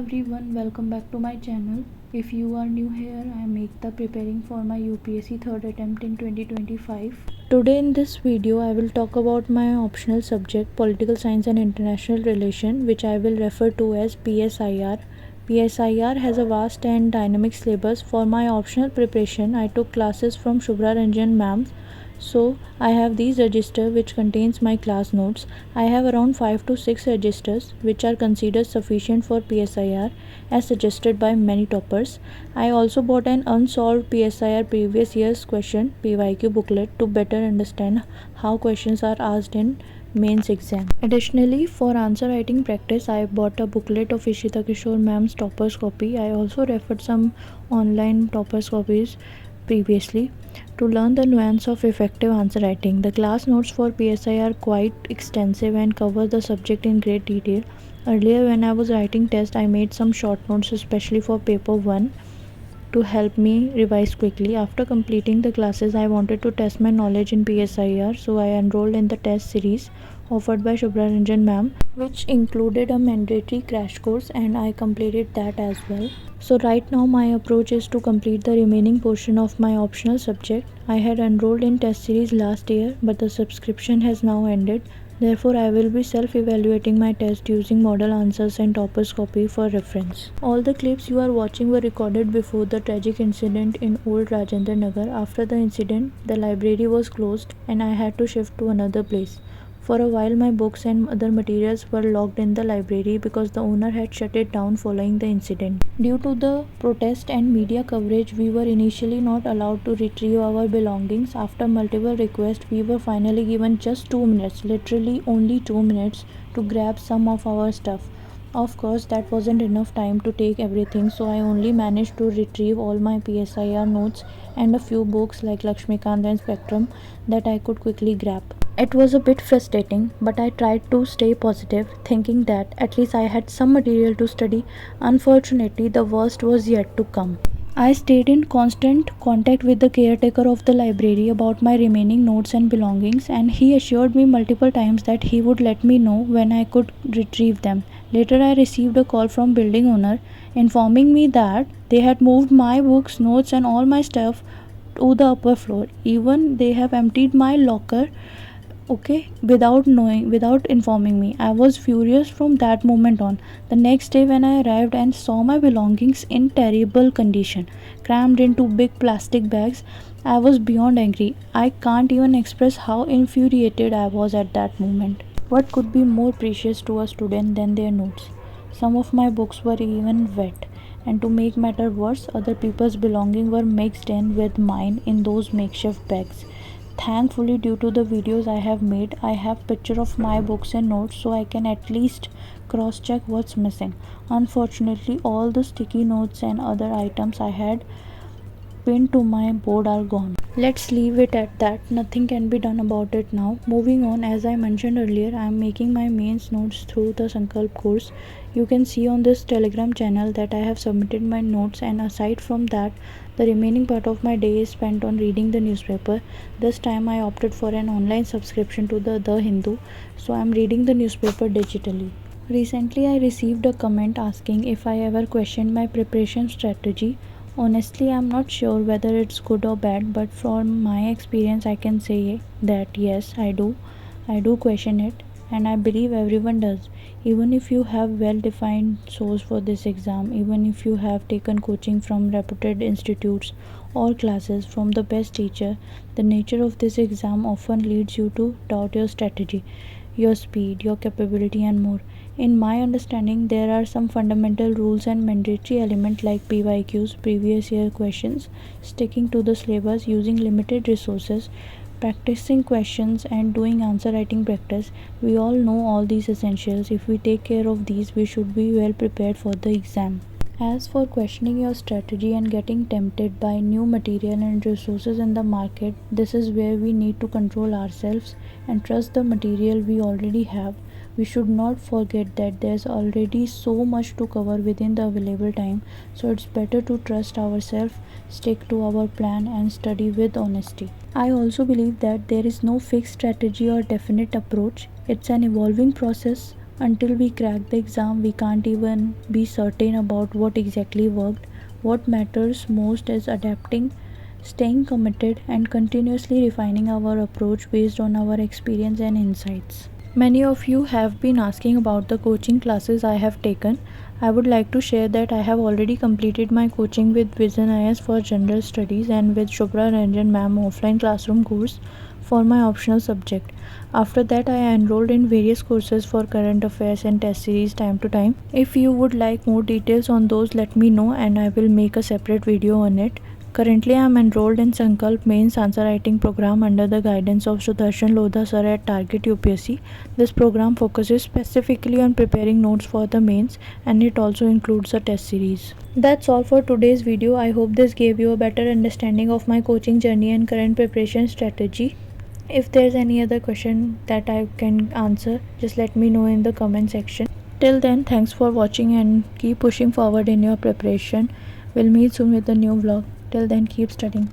everyone, welcome back to my channel. If you are new here, I am Ekta, preparing for my UPSC third attempt in 2025. Today in this video, I will talk about my optional subject Political Science and International Relation, which I will refer to as PSIR. PSIR has a vast and dynamic syllabus. For my optional preparation, I took classes from Shubhra Ranjan ma'am. So I have these registers which contains my class notes. I have around 5 to 6 registers which are considered sufficient for PSIR as suggested by many toppers. I also bought an unsolved PSIR previous year's question PYQ booklet to better understand how questions are asked in mains exam. Additionally, for answer writing practice, I bought a booklet of Ishita Kishore ma'am's toppers copy. I also referred some online toppers copies previously to learn the nuance of effective answer writing. The class notes for PSI are quite extensive and cover the subject in great detail. Earlier when I was writing test, I made some short notes especially for paper 1 to help me revise quickly. After completing the classes, I wanted to test my knowledge in PSIR, so I enrolled in the test series offered by Shubhra Ranjan ma'am, which included a mandatory crash course, and I completed that as well. So right now my approach is to complete the remaining portion of my optional subject. I had enrolled in test series last year, but the subscription has now ended. Therefore, I will be self-evaluating my test using model answers and toppers copy for reference. All the clips you are watching were recorded before the tragic incident in Old Rajendra Nagar. After the incident, the library was closed and I had to shift to another place. For a while, my books and other materials were locked in the library because the owner had shut it down following the incident. Due to the protest and media coverage, we were initially not allowed to retrieve our belongings. After multiple requests, we were finally given just 2 minutes, literally only 2 minutes, to grab some of our stuff. Of course, that wasn't enough time to take everything, so I only managed to retrieve all my PSIR notes and a few books like Lakshmikant and Spectrum that I could quickly grab. It was a bit frustrating, but I tried to stay positive, thinking that at least I had some material to study. Unfortunately, the worst was yet to come. I stayed in constant contact with the caretaker of the library about my remaining notes and belongings, and he assured me multiple times that he would let me know when I could retrieve them. Later, I received a call from building owner informing me that they had moved my books, notes and all my stuff to the upper floor. Even they have emptied my locker without informing me. I was furious from that moment on. The next day when I arrived and saw my belongings in terrible condition, crammed into big plastic bags, I was beyond angry. I can't even express how infuriated I was at that moment. What could be more precious to a student than their notes? Some of my books were even wet, and to make matter worse, other people's belongings were mixed in with mine in those makeshift bags. Thankfully, due to the videos I have made, I have picture of my books and notes, so I can at least cross check what's missing. Unfortunately, all the sticky notes and other items I had pinned to my board are gone. Let's leave it at that. Nothing can be done about it now. Moving on, as I mentioned earlier, I am making my mains notes through the Sankalp course. You can see on this Telegram channel that I have submitted my notes, and aside from that, the remaining part of my day is spent on reading the newspaper. This time I opted for an online subscription to the Hindu, so I am reading the newspaper digitally. Recently, I received a comment asking if I ever questioned my preparation strategy. Honestly, I'm not sure whether it's good or bad, but from my experience, I can say that yes, I do. I do question it, and I believe everyone does. Even if you have well-defined source for this exam, even if you have taken coaching from reputed institutes or classes from the best teacher, the nature of this exam often leads you to doubt your strategy, your speed, your capability, and more. In my understanding, there are some fundamental rules and mandatory elements like PYQs, previous year questions, sticking to the syllabus, using limited resources, practicing questions, and doing answer writing practice. We all know all these essentials. If we take care of these, we should be well prepared for the exam. As for questioning your strategy and getting tempted by new material and resources in the market, this is where we need to control ourselves and trust the material we already have. We should not forget that there's already so much to cover within the available time, so it's better to trust ourselves, stick to our plan, and study with honesty. I also believe that there is no fixed strategy or definite approach. It's an evolving process. Until we crack the exam, we can't even be certain about what exactly worked. What matters most is adapting, staying committed, and continuously refining our approach based on our experience and insights. Many of you have been asking about the coaching classes I have taken. I would like to share that I have already completed my coaching with Vision IS for General Studies and with Shubhra Ranjan Ma'am offline classroom course for my optional subject. After that, I enrolled in various courses for current affairs and test series time to time. If you would like more details on those, let me know and I will make a separate video on it. Currently, I am enrolled in Sankalp Mains Answer Writing program under the guidance of Sudarshan Lodha sir at Target UPSC. This program focuses specifically on preparing notes for the mains and it also includes a test series. That's all for today's video. I hope this gave you a better understanding of my coaching journey and current preparation strategy. If there's any other question that I can answer, just let me know in the comment section. Till then, thanks for watching and keep pushing forward in your preparation. We'll meet soon with a new vlog. Till then, keep studying.